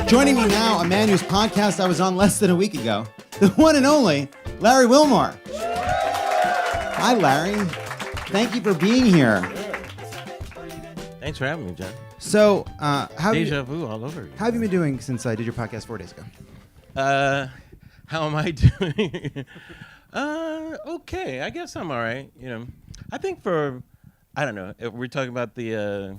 Joining me now, a man whose podcast I was on less than a week ago, the one and only Larry Wilmore. Hi, Larry. Thank you for being here. Thanks for having me, John. So, Deja vu all over again. How have you been doing since I did your podcast 4 days ago? How am I doing? Okay. I guess I'm all right. You know, I think I don't know. If we're talking about the.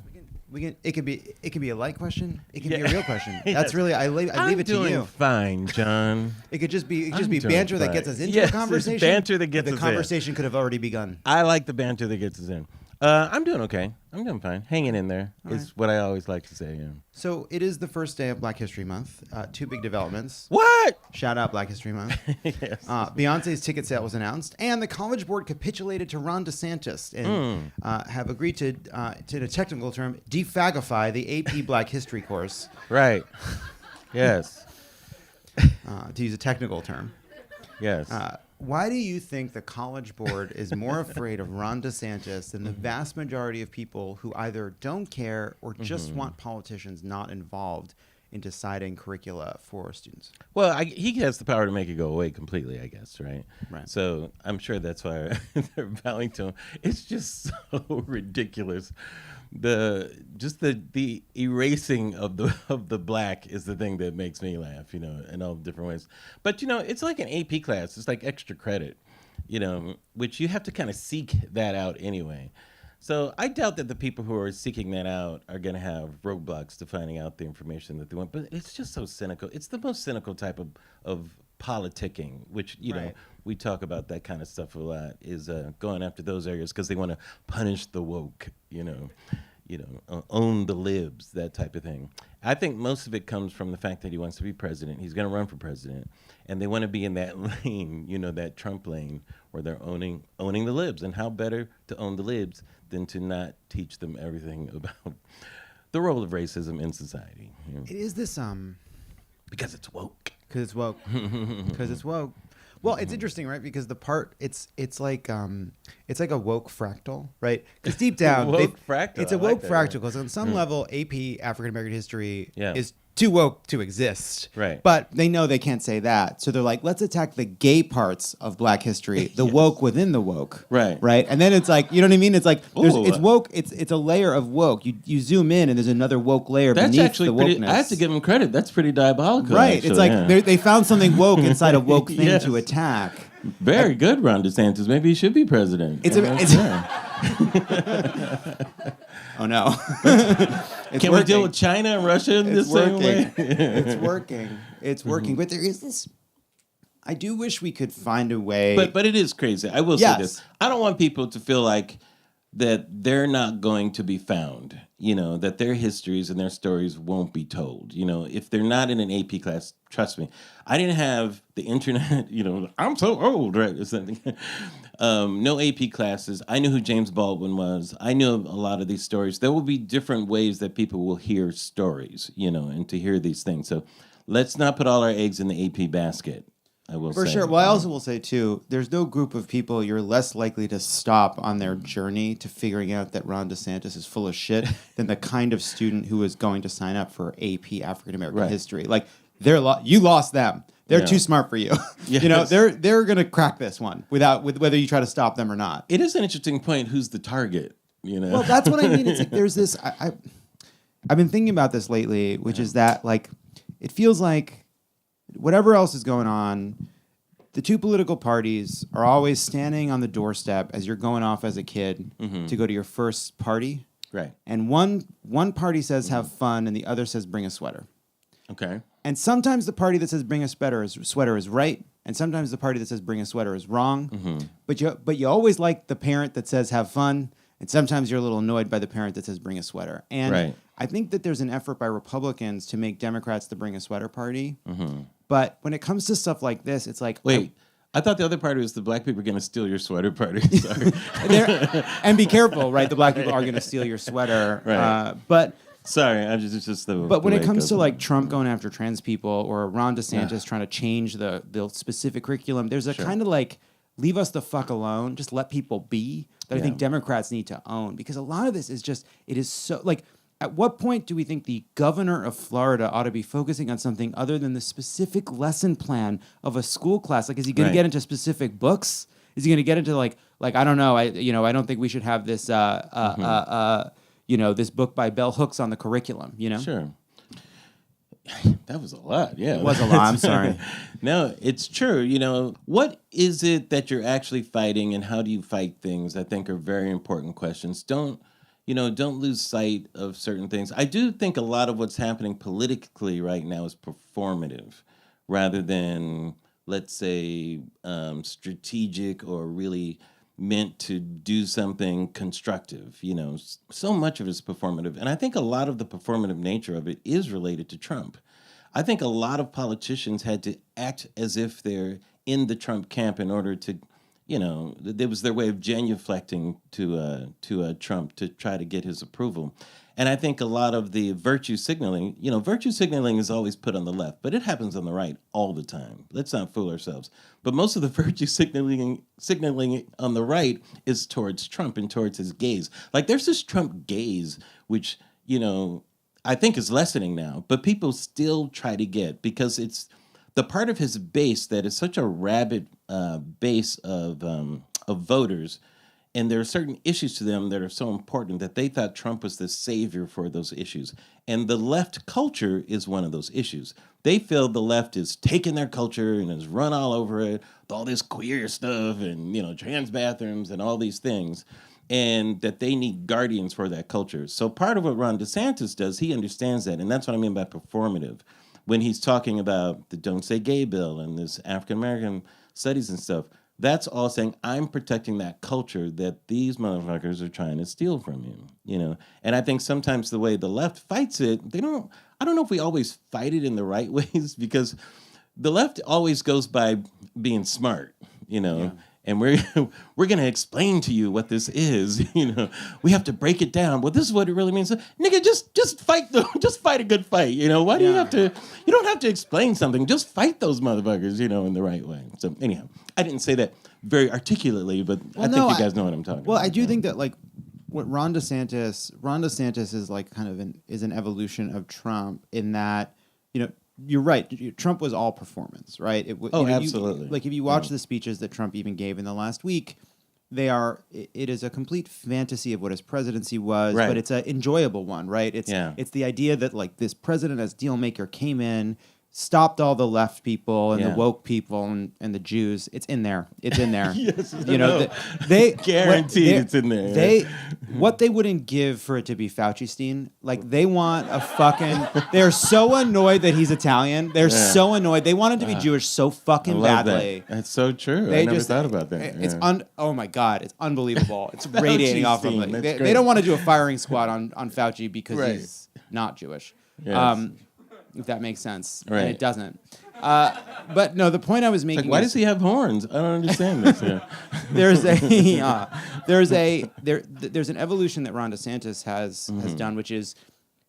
It could be a light question. It can be a real question. That's really I leave it to you. I'm doing fine, John. It could just be banter that gets us into a conversation. It's banter that gets us in. The conversation could have already begun. I like the banter that gets us in. I'm doing okay. I'm doing fine. Hanging in there is what I always like to say. Yeah. So it is the first day of Black History Month. Two big developments. What? Shout out Black History Month. Yes. Beyonce's ticket sale was announced, and the College Board capitulated to Ron DeSantis and have agreed to the technical term, defagify the AP Black History course. Right. Yes. To use a technical term. Yes. Why do you think the College Board is more afraid of Ron DeSantis than the vast majority of people who either don't care or just want politicians not involved in deciding curricula for students? Well, he has the power to make it go away completely, I guess, right? Right. So I'm sure that's why they're bowing to him. It's just so ridiculous. The erasing of the black is the thing that makes me laugh, you know, in all different ways. But, you know, it's like an AP class. It's like extra credit, you know, which you have to kind of seek that out anyway. So I doubt that the people who are seeking that out are going to have roadblocks to finding out the information that they want. But it's just so cynical. It's the most cynical type of politicking, which, you know, we talk about that kind of stuff a lot, is going after those areas because they want to punish the woke, you know, own the libs, that type of thing. I think most of it comes from the fact that he wants to be president. He's going to run for president, and they want to be in that lane, you know, that Trump lane, where they're owning the libs. And how better to own the libs than to not teach them everything about the role of racism in society? You know? It is this because it's woke. Because it's woke. Because it's woke. Well, it's interesting, right? Because the part it's like a woke fractal, right? Because deep down, it's a woke fractal. Because on some level, AP African American history is too woke to exist, right? But they know they can't say that, so they're like, let's attack the gay parts of Black history, the woke within the woke, right? And then it's like, you know what I mean? It's like it's woke. It's a layer of woke. You zoom in, and there's another woke layer beneath the wokeness. I have to give them credit. That's pretty diabolical, right? Actually, it's like they found something woke inside a woke thing to attack. Very good, Ron DeSantis. Maybe he should be president. Oh no! Can we deal with China and Russia in the same way? It's working. It's working. But there is this. I do wish we could find a way. But it is crazy. I will say this. I don't want people to feel like that they're not going to be found. You know, that their histories and their stories won't be told. You know, if they're not in an AP class, trust me, I didn't have the internet. You know, I'm so old, right? Or something. No AP classes. I knew who James Baldwin was. I knew a lot of these stories. There will be different ways that people will hear stories, you know, and to hear these things. So let's not put all our eggs in the AP basket. I will say. For sure. Well, I also will say, too, there's no group of people you're less likely to stop on their journey to figuring out that Ron DeSantis is full of shit than the kind of student who is going to sign up for AP African American history. Like, you lost them. They're too smart for you. Yes. You know, they're going to crack this one with whether you try to stop them or not. It is an interesting point. Who's the target? You know. Well, that's what I mean. It's like there's this. I've been thinking about this lately, which is that, like, it feels like whatever else is going on, the two political parties are always standing on the doorstep as you're going off as a kid to go to your first party. Right. And one party says have fun and the other says bring a sweater. Okay. And sometimes the party that says bring a sweater is right, and sometimes the party that says bring a sweater is wrong. But you always like the parent that says have fun, and sometimes you're a little annoyed by the parent that says bring a sweater. And I think that there's an effort by Republicans to make Democrats the bring a sweater party. But when it comes to stuff like this, it's like... Wait, I thought the other party was the black people are going to steal your sweater party. Sorry. And be careful, right? The black people are going to steal your sweater. Right. But Sorry, I'm just the. But when it comes to like Trump going after trans people or Ron DeSantis trying to change the specific curriculum, there's a kind of like leave us the fuck alone, just let people be that I think Democrats need to own, because a lot of this is just, it is so like at what point do we think the governor of Florida ought to be focusing on something other than the specific lesson plan of a school class? Like, is he going to get into specific books? Is he going to get into like I don't know. I don't think we should have this this book by Bell Hooks on the curriculum. Sure. That was a lot. Yeah, it was a lot. I'm sorry. No, it's true. What is it that you're actually fighting, and how do you fight things? I think are very important questions. Don't lose sight of certain things. I do think a lot of what's happening politically right now is performative, rather than, let's say, strategic or really meant to do something constructive. So much of it is performative. And I think a lot of the performative nature of it is related to Trump. I think a lot of politicians had to act as if they're in the Trump camp in order to, it was their way of genuflecting to Trump to try to get his approval. And I think a lot of the virtue signaling is always put on the left, but it happens on the right all the time. Let's not fool ourselves. But most of the virtue signaling on the right is towards Trump and towards his gaze. Like, there's this Trump gaze, which, I think is lessening now, but people still try to get, because it's the part of his base that is such a rabid base of voters. And there are certain issues to them that are so important that they thought Trump was the savior for those issues. And the left culture is one of those issues. They feel the left is taking their culture and has run all over it, with all this queer stuff and, trans bathrooms and all these things, and that they need guardians for that culture. So part of what Ron DeSantis does, he understands that. And that's what I mean by performative. When he's talking about the Don't Say Gay bill and this African-American studies and stuff, that's all saying, I'm protecting that culture that these motherfuckers are trying to steal from you, And I think sometimes the way the left fights it, I don't know if we always fight it in the right ways, because the left always goes by being smart, Yeah. And we're going to explain to you what this is. We have to break it down. Well, this is what it really means. Nigga, just fight just fight a good fight. Why do you have to? You don't have to explain something. Just fight those motherfuckers. In the right way. So anyhow, I didn't say that very articulately, but I think you guys know what I'm talking about. Well, I do think that what Ron DeSantis is like kind of an evolution of Trump in that you're right. Trump was all performance, right? Absolutely. If you watch the speeches that Trump even gave in the last week, it is a complete fantasy of what his presidency was, right. But it's an enjoyable one, right? It's the idea that this president as deal maker came in, stopped all the left people and the woke people and the Jews. It's in there. It's in there. Yes, they guaranteed it's in there. What they wouldn't give for it to be Fauci-Stein, they want a fucking. They're so annoyed that he's Italian. They're so annoyed. They want him to be Jewish so fucking badly. That's so true. I never thought about that. It's oh my God, it's unbelievable. It's radiating off of them. They don't want to do a firing squad on Fauci because he's not Jewish. Yes. If that makes sense, right. And it doesn't. But no, the point I was making. Why does he have horns? I don't understand this. There's an evolution that Ron DeSantis has done, which is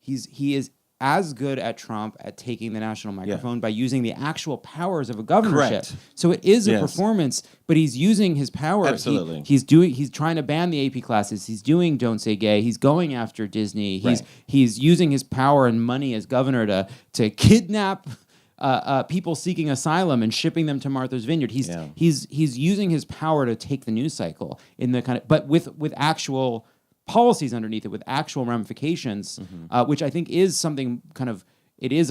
he is as good at Trump at taking the national microphone by using the actual powers of a governorship. Correct. So it is a performance, but he's using his power. Absolutely. He's trying to ban the AP classes. He's doing Don't Say Gay. He's going after Disney. He's using his power and money as governor to kidnap people seeking asylum and shipping them to Martha's Vineyard. He's using his power to take the news cycle in the but with actual policies underneath it, with actual ramifications, which I think is something it's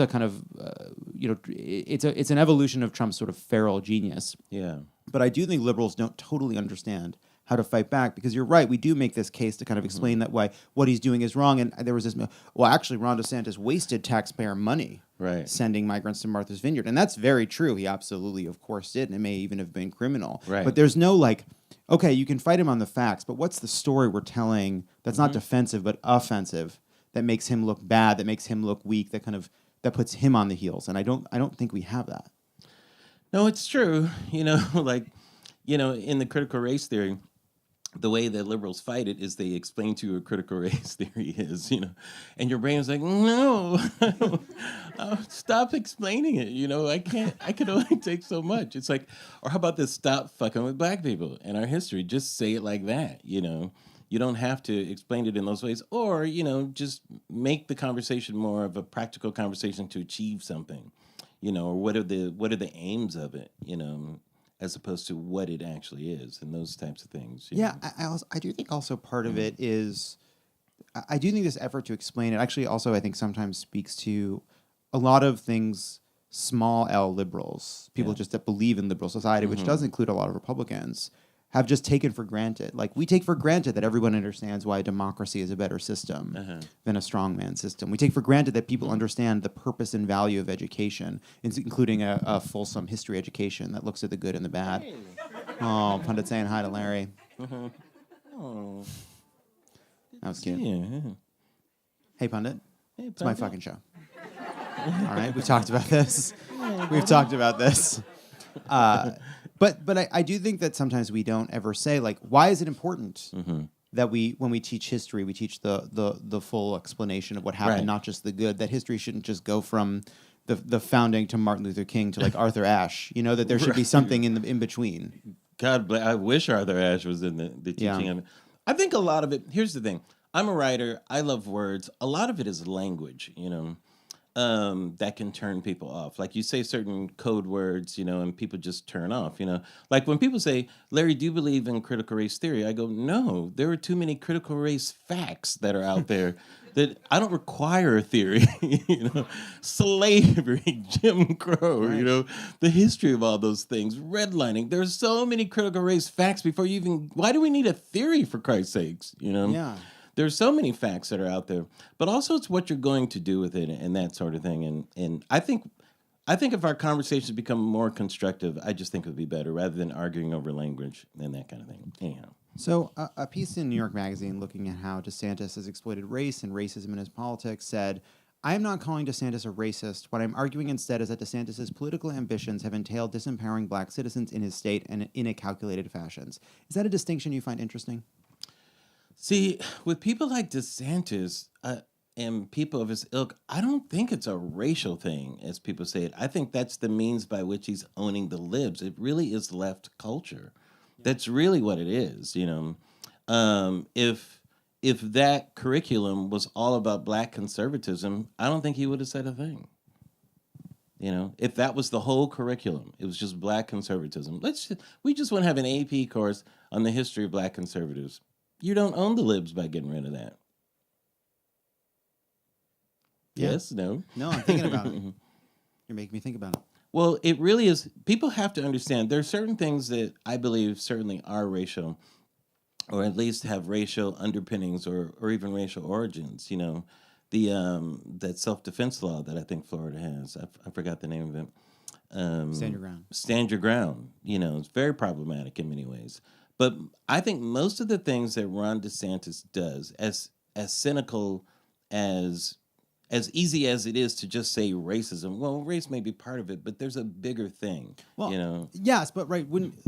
an evolution of Trump's sort of feral genius. Yeah. But I do think liberals don't totally understand how to fight back, because you're right, we do make this case to kind of explain that why what he's doing is wrong. And there was this, actually Ron DeSantis wasted taxpayer money sending migrants to Martha's Vineyard. And that's very true. He absolutely, of course, did. And it may even have been criminal. Right. But there's no okay, you can fight him on the facts, but what's the story we're telling that's not defensive but offensive, that makes him look bad, that makes him look weak, that puts him on the heels? And I don't think we have that. No, it's true. In the critical race theory, the way that liberals fight it is they explain to you what critical race theory is, and your brain is like, no, stop explaining it. I can only take so much. It's like, or how about this? Stop fucking with black people in our history. Just say it like that. You You don't have to explain it in those ways, or just make the conversation more of a practical conversation to achieve something, or what are the aims of it, as opposed to what it actually is, and those types of things. Yeah, I do think also part of it is, I do think this effort to explain it actually also, I think, sometimes speaks to a lot of things small L liberals, people just that believe in liberal society, which does include a lot of Republicans, have just taken for granted. Like, we take for granted that everyone understands why democracy is a better system than a strongman system. We take for granted that people understand the purpose and value of education, including a fulsome history education that looks at the good and the bad. Hey. Oh, Pundit saying hi to Larry. Oh. That was cute. Yeah. Hey, Pundit. Hey, It's my fucking show. All right, we've talked about this. We've talked about this. But I do think that sometimes we don't ever say, like, why is it important that when we teach history, we teach the full explanation of what happened, not just the good, that history shouldn't just go from the founding to Martin Luther King to, like, Arthur Ashe, that there should be something in between. God bless. I wish Arthur Ashe was in the teaching of it. I think a lot of it, here's the thing. I'm a writer. I love words. A lot of it is language, that can turn people off. Like, you say certain code words, and people just turn off, Like, when people say, Larry, do you believe in critical race theory? I go, no, there are too many critical race facts that are out there that I don't require a theory. Slavery, Jim Crow, the history of all those things, redlining. There's so many critical race facts before you even, why do we need a theory, for Christ's sakes, Yeah. There's so many facts that are out there, but also it's what you're going to do with it and that sort of thing. And I think if our conversations become more constructive, I just think it would be better rather than arguing over language and that kind of thing. Anyhow. So a piece in New York Magazine looking at how DeSantis has exploited race and racism in his politics said, I am not calling DeSantis a racist. What I'm arguing instead is that DeSantis' political ambitions have entailed disempowering black citizens in his state and in a calculated fashions. Is that a distinction you find interesting? See, with people like DeSantis and people of his ilk, I don't think it's a racial thing, as people say it. I think that's the means by which he's owning the libs. It really is left culture. That's really what it is, If that curriculum was all about black conservatism, I don't think he would have said a thing. If that was the whole curriculum, it was just black conservatism. We just want to have an AP course on the history of black conservatives. You don't own the libs by getting rid of that. Yeah. Yes, no. No, I'm thinking about it. You're making me think about it. Well, it really is. People have to understand there are certain things that I believe certainly are racial, or at least have racial underpinnings or even racial origins. That self-defense law that I think Florida has. I forgot the name of it. Stand your ground. Stand your ground. It's very problematic in many ways. But I think most of the things that Ron DeSantis does, as cynical as easy as it is to just say racism, well, race may be part of it, but there's a bigger thing. Well, yes, but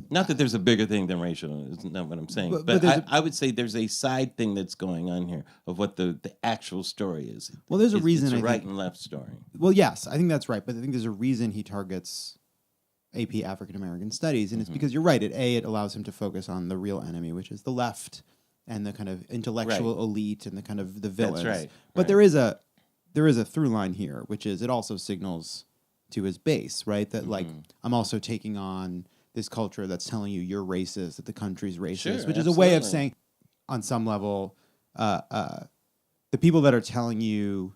not that there's a bigger thing than racial. It's not what I'm saying. But I would say there's a side thing that's going on here of what the actual story is. Well, there's a reason. It's a right and left story. Well, yes, I think that's right, but I think there's a reason he targets AP African American Studies, and it's because you're right. It allows him to focus on the real enemy, which is the left and the kind of intellectual elite and the kind of the villains. That's right. But there is a through line here, which is it also signals to his base, right? That like I'm also taking on this culture that's telling you you're racist, that the country's racist, which is a way of saying, on some level, the people that are telling you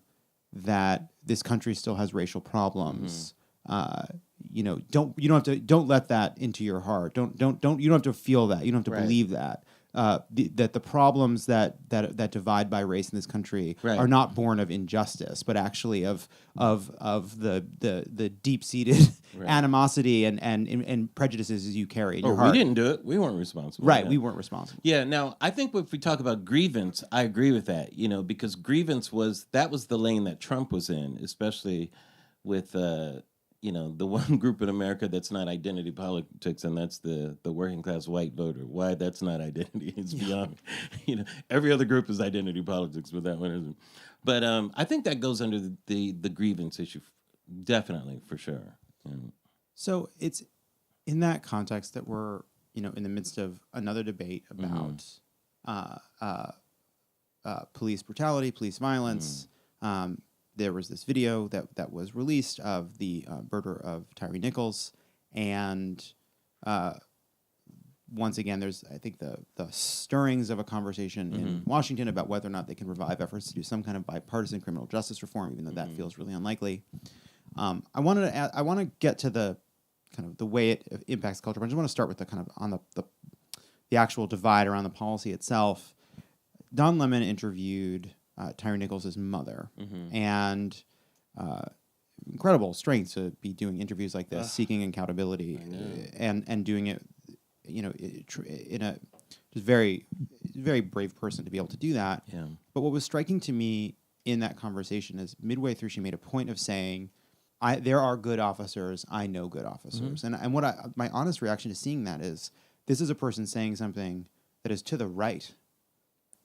that this country still has racial problems. Don't let that into your heart. Don't you don't have to feel that. You don't have to believe that. That the problems that divide by race in this country are not born of injustice, but actually of the deep seated animosity and prejudices you carry in your heart. We didn't do it. We weren't responsible. Right, we weren't responsible. Yeah. Now I think if we talk about grievance, I agree with that. Because grievance was the lane that Trump was in, especially with the one group in America that's not identity politics, and that's the working class white voter. Why that's not identity is beyond. Every other group is identity politics, but that one isn't. But I think that goes under the grievance issue, definitely, for sure. So it's in that context that we're in the midst of another debate about police brutality, police violence. There was this video that was released of the murder of Tyree Nichols, and once again, there's, I think, the stirrings of a conversation in Washington about whether or not they can revive efforts to do some kind of bipartisan criminal justice reform, even though that feels really unlikely. I want to get to the kind of the way it impacts culture, but I just want to start with the kind of on the actual divide around the policy itself. Don Lemon interviewed Tyree Nichols' mother, and incredible strength to be doing interviews like this, seeking accountability, and doing it, in a just very, very brave person to be able to do that. Yeah. But what was striking to me in that conversation is midway through, she made a point of saying, there are good officers. I know good officers. And my honest reaction to seeing that is, this is a person saying something that is to the right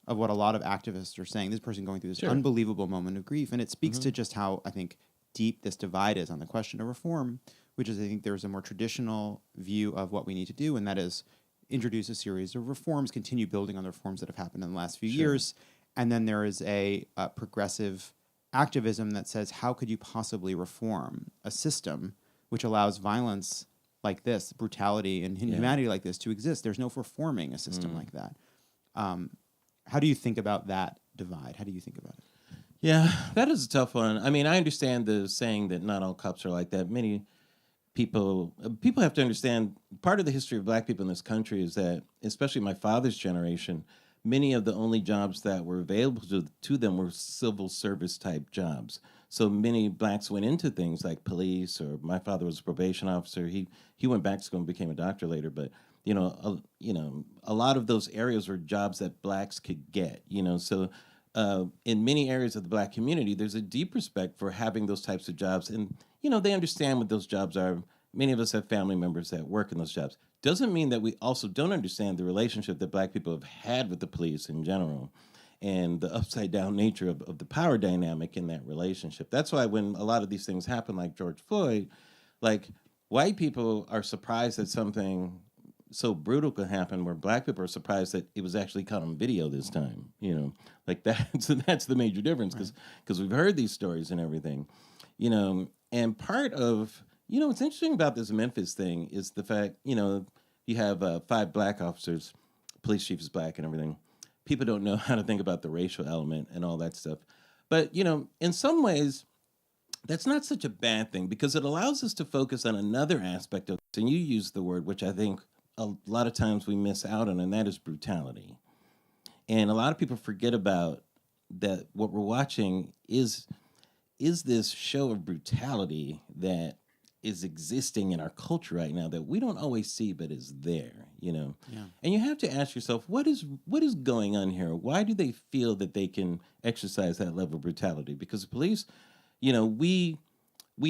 of what a lot of activists are saying. This person going through this unbelievable moment of grief. And it speaks to just how, I think, deep this divide is on the question of reform, which is, I think, there's a more traditional view of what we need to do, and that is introduce a series of reforms, continue building on the reforms that have happened in the last few years. And then there is a progressive activism that says, how could you possibly reform a system which allows violence like this, brutality and inhumanity like this to exist? There's no reforming a system like that. How do you think about that divide? How do you think about it? Yeah, that is a tough one. I mean, I understand the saying that not all cops are like that. Many people have to understand, part of the history of black people in this country is that, especially my father's generation, many of the only jobs that were available to them were civil service type jobs. So many blacks went into things like police, or my father was a probation officer. He went back to school and became a doctor later. But a lot of those areas were jobs that blacks could get. So in many areas of the black community, there's a deep respect for having those types of jobs, and they understand what those jobs are. Many of us have family members that work in those jobs. Doesn't mean that we also don't understand the relationship that black people have had with the police in general, and the upside down nature of the power dynamic in that relationship. That's why when a lot of these things happen, like George Floyd, like, white people are surprised that something so brutal could happen, where black people are surprised that it was actually caught on video this time. Like that's the major difference, because we've heard these stories and everything. And part of what's interesting about this Memphis thing is the fact, you have 5 black officers, police chief is black and everything. People don't know how to think about the racial element and all that stuff. But, in some ways, that's not such a bad thing, because it allows us to focus on another aspect of this. And you use the word, which I think a lot of times we miss out on, and that is brutality. And a lot of people forget about that. What we're watching is this show of brutality that is existing in our culture right now that we don't always see, but is there, Yeah. And you have to ask yourself, what is going on here? Why do they feel that they can exercise that level of brutality? Because police, we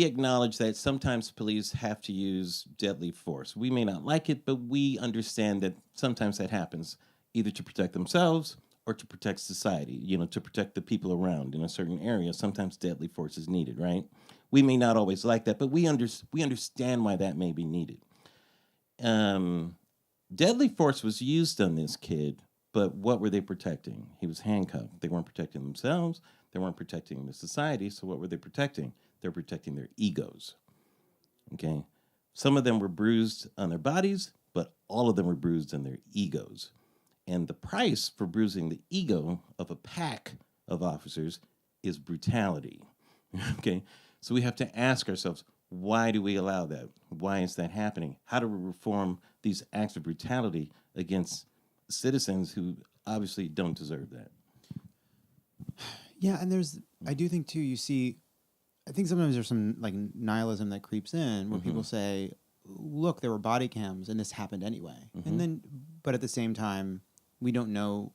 acknowledge that sometimes police have to use deadly force. We may not like it, but we understand that sometimes that happens either to protect themselves or to protect society, to protect the people around in a certain area. Sometimes deadly force is needed, right? We may not always like that, but we understand why that may be needed. Deadly force was used on this kid, but what were they protecting? He was handcuffed. They weren't protecting themselves. They weren't protecting the society. So what were they protecting? They're protecting their egos. Okay? Some of them were bruised on their bodies, but all of them were bruised on their egos. And the price for bruising the ego of a pack of officers is brutality. Okay? So we have to ask ourselves, why do we allow that? Why is that happening? How do we reform these acts of brutality against citizens who obviously don't deserve that? Yeah, and I do think too, I think sometimes there's some like nihilism that creeps in where people say, look, there were body cams and this happened anyway. But at the same time, we don't know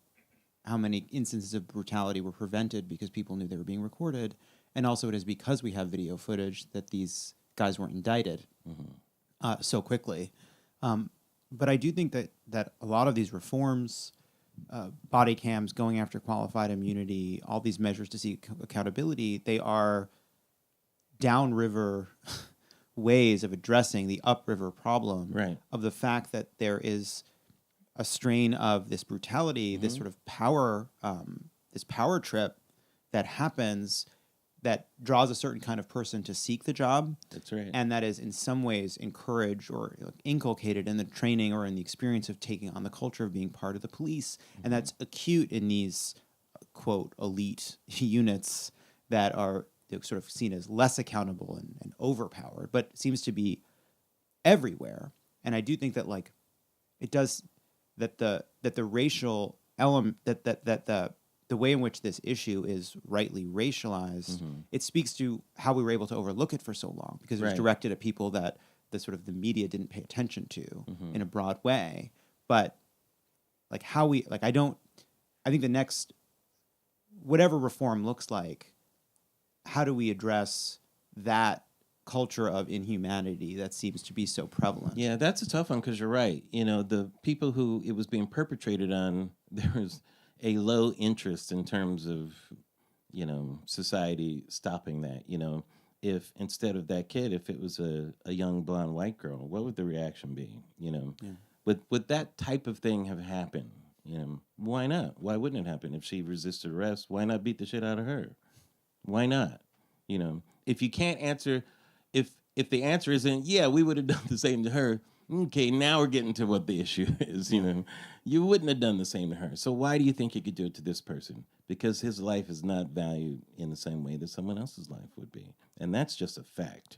how many instances of brutality were prevented because people knew they were being recorded. And also it is because we have video footage that these guys weren't indicted so quickly. But I do think that a lot of these reforms, body cams, going after qualified immunity, all these measures to seek accountability, they are downriver ways of addressing the upriver problem of the fact that there is a strain of this brutality, this sort of power, this power trip that happens that draws a certain kind of person to seek the job. That's right. And that is in some ways encouraged or inculcated in the training or in the experience of taking on the culture of being part of the police. And that's acute in these, quote, elite units that are sort of seen as less accountable and overpowered, but seems to be everywhere. And I do think that like it does that the racial element that the way in which this issue is rightly racialized, it speaks to how we were able to overlook it for so long because it was directed at people that the sort of the media didn't pay attention to in a broad way. But like how we like I think the next whatever reform looks like, how do we address that culture of inhumanity that seems to be so prevalent? Yeah, that's a tough one because you're right. You know, the people who it was being perpetrated on, there was a low interest in terms of, you know, society stopping that. You know, if instead of that kid, if it was a young blonde white girl, what would the reaction be? You know, would that type of thing have happened? You know, why not? Why wouldn't it happen? If she resisted arrest, why not beat the shit out of her? Why not? You know, if you can't answer, if the answer isn't, yeah, we would have done the same to her. Okay, now we're getting to what the issue is. You know, you wouldn't have done the same to her. So why do you think you could do it to this person? Because his life is not valued in the same way that someone else's life would be. And that's just a fact,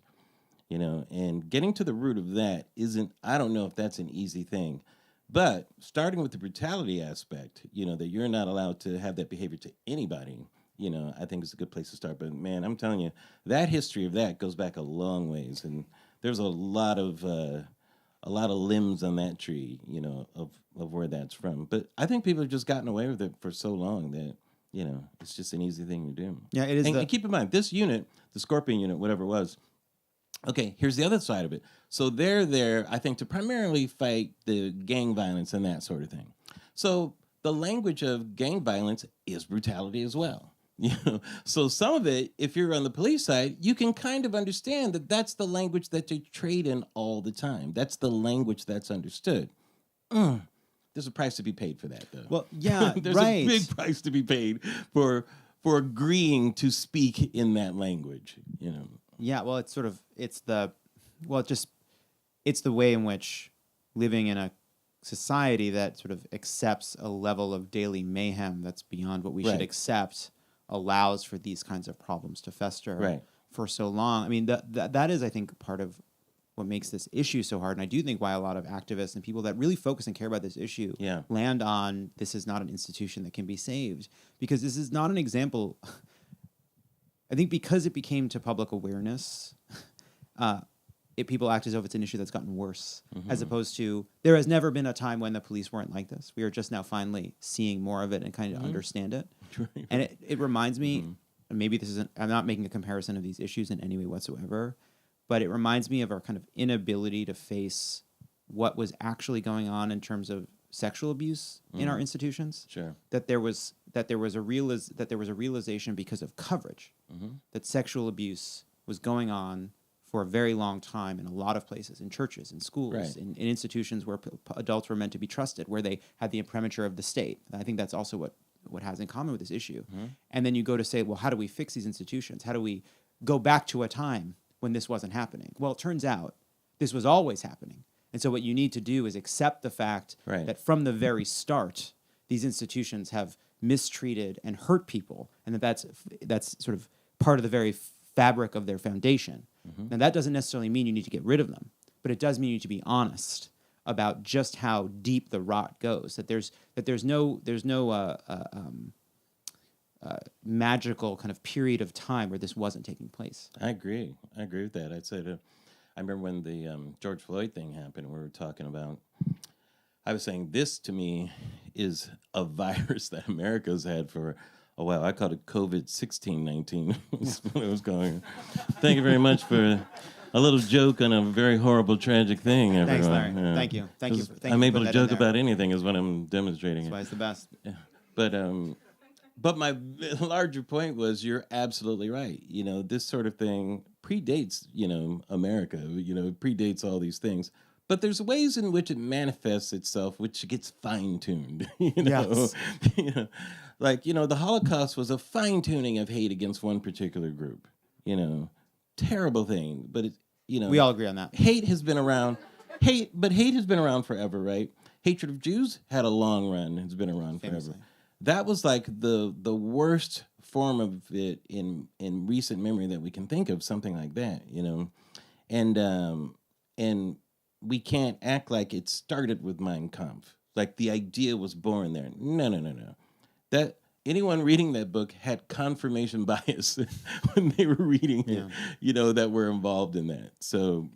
you know, and getting to the root of that isn't, I don't know if that's an easy thing. But starting with the brutality aspect, you know, that you're not allowed to have that behavior to anybody, you know, I think it's a good place to start. But man, I'm telling you, that history of that goes back a long ways, and there's a lot of limbs on that tree, you know, of where that's from. But I think people have just gotten away with it for so long that, you know, it's just an easy thing to do. Yeah, it is. And keep in mind, this unit, the Scorpion unit, whatever it was. Okay, here's the other side of it. So they're there, I think, to primarily fight the gang violence and that sort of thing. So the language of gang violence is brutality as well. You know, so some of it, if you're on the police side, you can kind of understand that that's the language that they trade in all the time. That's the language that's understood. There's a price to be paid for that, though. Well, yeah, there's right. a big price to be paid for agreeing to speak in that language. You know. Yeah, well, it's the way in which living in a society that sort of accepts a level of daily mayhem that's beyond what we should accept allows for these kinds of problems to fester for so long. I mean, that is, I think, part of what makes this issue so hard. And I do think why a lot of activists and people that really focus and care about this issue land on this is not an institution that can be saved. Because this is not an example. I think because it became to public awareness, people act as though it's an issue that's gotten worse, as opposed to there has never been a time when the police weren't like this. We are just now finally seeing more of it and kind of understand it. And it reminds me, and maybe this isn't, I'm not making a comparison of these issues in any way whatsoever, but it reminds me of our kind of inability to face what was actually going on in terms of sexual abuse in our institutions. Sure. That there was a realization because of coverage that sexual abuse was going on for a very long time in a lot of places, in churches, in schools, in institutions where adults were meant to be trusted, where they had the imprimatur of the state. And I think that's also what has in common with this issue. And then you go to say, well, how do we fix these institutions? How do we go back to a time when this wasn't happening? Well, it turns out this was always happening. And so what you need to do is accept the fact that from the very start, these institutions have mistreated and hurt people, and that's sort of part of the very fabric of their foundation. Now, that doesn't necessarily mean you need to get rid of them, but it does mean you need to be honest about just how deep the rot goes. That there's no magical kind of period of time where this wasn't taking place. I agree with that. I'd say that. I remember when the George Floyd thing happened, we were talking about, I was saying this to me is a virus that America's had for a while. I called it COVID-16-19 when it was going. Thank you very much for a little joke on a very horrible, tragic thing, everyone. Thanks, Larry. Yeah. Thank you. Thank you. I'm able to joke about anything is what I'm demonstrating. That's why it's the best. Yeah. But my larger point was you're absolutely right. You know, this sort of thing predates, you know, America, you know, predates all these things. But there's ways in which it manifests itself, which gets fine-tuned. You know, Yes. You know, like the Holocaust was a fine-tuning of hate against one particular group. Terrible thing, but We all agree on that. hate has been around. Hate has been around forever, right? Hatred of Jews had a long run. It's been around Famously. forever. That was like the worst form of it in recent memory that we can think of. Something like that, and we can't act like it started with Mein Kampf. Like the idea was born there. No. That anyone reading that book had confirmation bias when they were reading it, that were involved in that. So,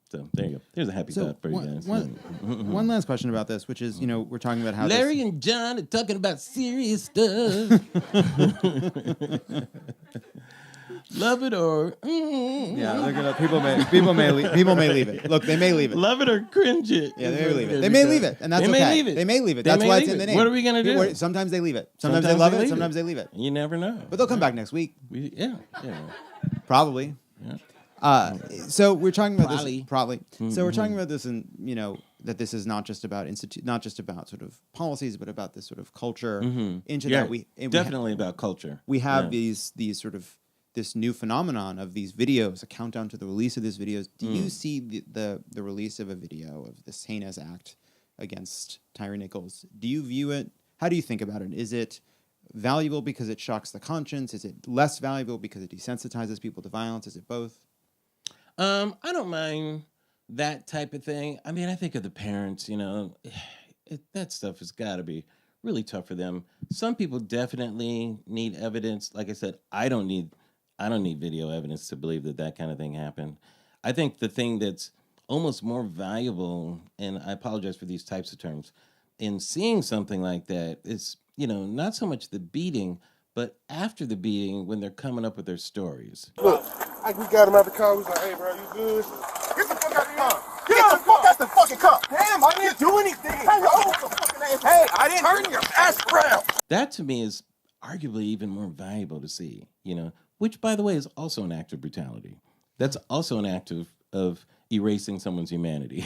so there you go. There's a happy thought for you guys. One last question about this, which is, we're talking about how Larry and John are talking about serious stuff. Love it or Yeah, they're gonna. People may leave it. Look, they may leave it. love it or cringe it. Yeah, they may leave it. They may leave it, and that's They okay. may leave it. They may leave it. They That's may why it's leave in the it. name. What are we gonna do? Sometimes they leave it. Sometimes they love it. Sometimes they leave it. You never know. But they'll come back next week, Yeah. probably. Yeah. So we're talking about Probably. this. Probably. So we're talking about this, and that this is not just about not just about sort of policies, but about this sort of culture. Into Yeah, that we definitely about culture. we have Yeah. these sort of this new phenomenon of these videos, a countdown to the release of these videos. Do you see the release of a video of this heinous act against Tyre Nichols? Do you view it? How do you think about it? Is it valuable because it shocks the conscience? Is it less valuable because it desensitizes people to violence? Is it both? I don't mind that type of thing. I mean, I think of the parents, that stuff has got to be really tough for them. Some people definitely need evidence. Like I said, I don't need video evidence to believe that kind of thing happened. I think the thing that's almost more valuable, and I apologize for these types of terms, in seeing something like that is, not so much the beating, but after the beating when they're coming up with their stories. Look, we got him out the car. We was like, hey, bro, you good? Get the fuck out the car. Get the fuck out the fucking car. Damn, I didn't do anything. Hey, hey, I didn't turn your ass around. That to me is arguably even more valuable to see, which, by the way, is also an act of brutality. That's also an act of erasing someone's humanity,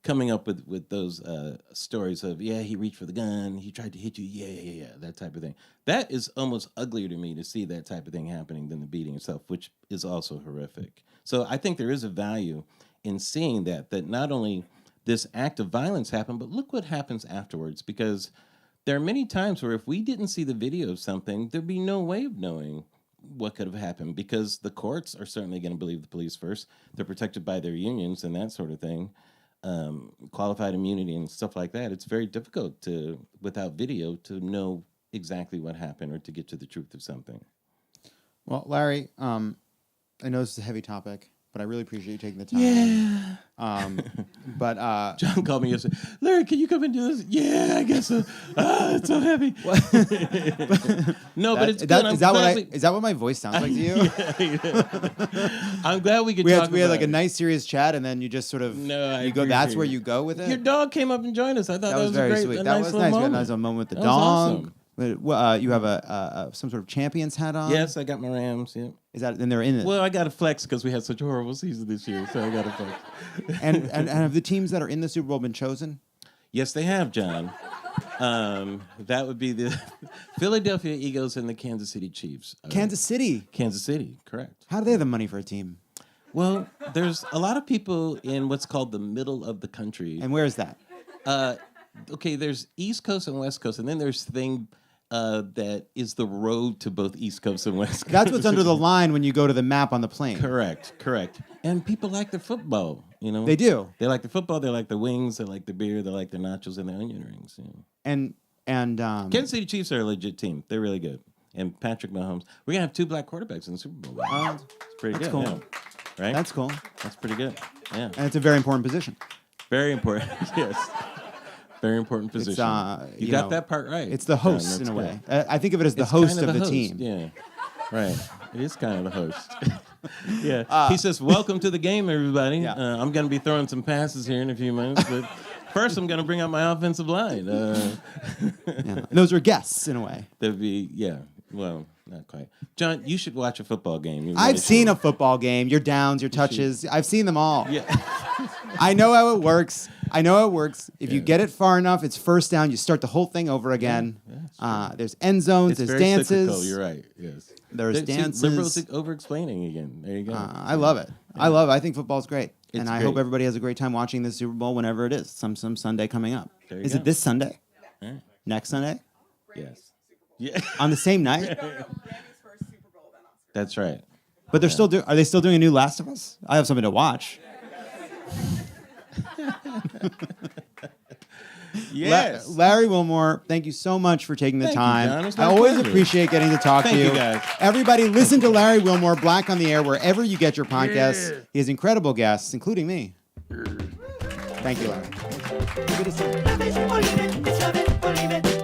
coming up with those stories of, he reached for the gun, he tried to hit you, yeah, that type of thing. That is almost uglier to me to see that type of thing happening than the beating itself, which is also horrific. So I think there is a value in seeing that not only this act of violence happened, but look what happens afterwards, because there are many times where if we didn't see the video of something, there'd be no way of knowing what could have happened, because the courts are certainly going to believe the police first. They're protected by their unions and that sort of thing, qualified immunity and stuff like that. It's very difficult without video, to know exactly what happened or to get to the truth of something. Well, Larry, I know this is a heavy topic, but I really appreciate you taking the time. Yeah. But John called me yesterday. Larry, can you come and do this? Yeah, I guess so. It's so heavy. No, but it's good. Is that what my voice sounds like to you? Yeah. I'm glad we could We talk had about like a it. nice serious chat, and then you just sort of I you go. That's appreciate where it. you go with it. Your dog came up and joined us. I thought That that was was very a great, sweet. a That nice was little nice. We had a moment. nice moment with the That was dog. awesome. You have a some sort of Champions hat on. Yes, I got my Rams. Yeah. Is that? And they're in it. Well, I got to flex because we had such a horrible season this year, so I got to flex. and have the teams that are in the Super Bowl been chosen? Yes, they have, John. That would be the Philadelphia Eagles and the Kansas City Chiefs. Kansas City. Kansas City, correct. How do they have the money for a team? Well, there's a lot of people in what's called the middle of the country. And where is that? Okay, there's East Coast and West Coast, and then there's thing that is the road to both East Coast and West Coast. That's what's under the line when you go to the map on the plane. Correct. And people like the football, They do. They like the football, they like the wings, they like the beer, they like the nachos and the onion rings. And Kansas City Chiefs are a legit team. They're really good. And Patrick Mahomes. We're going to have 2 black quarterbacks in the Super Bowl. It's pretty that's good. cool. Yeah. Right? That's cool. That's pretty good. Yeah. And it's a very important position. Very important. Yes. Very important position. You got that part right. It's the host John, in a way. good. I think of it as the It's host kind of the host. team. Yeah. Right. It is kind of the host. Yeah. He says, welcome to the game, everybody. Yeah. I'm going to be throwing some passes here in a few minutes, but first I'm going to bring out my offensive line. Yeah. And those are guests in a way. That'd be, well, not quite. John, you should watch a football game. I've seen a football game. Your downs, your touches. I've seen them all. Yeah. I know how it works. If you get it far enough, it's first down. You start the whole thing over again. There's end zones. There's very dances. cyclical, you're right. Yes. There's dances. Liberals over-explaining again. There you go. I love it. Yeah. I think football's great. And I hope everybody has a great time watching the Super Bowl whenever it is. Some Sunday coming up. Is it this Sunday? Right. Next Sunday? Yes. Yeah. On the same night? That's right. But they're still are they still doing a new Last of Us? I have something to watch. Yes. Larry Wilmore, thank you so much for taking the time. You, John. It's I my always pleasure. appreciate getting to talk Thank to you. you, guys. Everybody, listen to Larry Wilmore, Black on the Air, wherever you get your podcasts. Yeah. He has incredible guests, including me. Thank you, Larry. Love it, believe it. It's love it, believe it.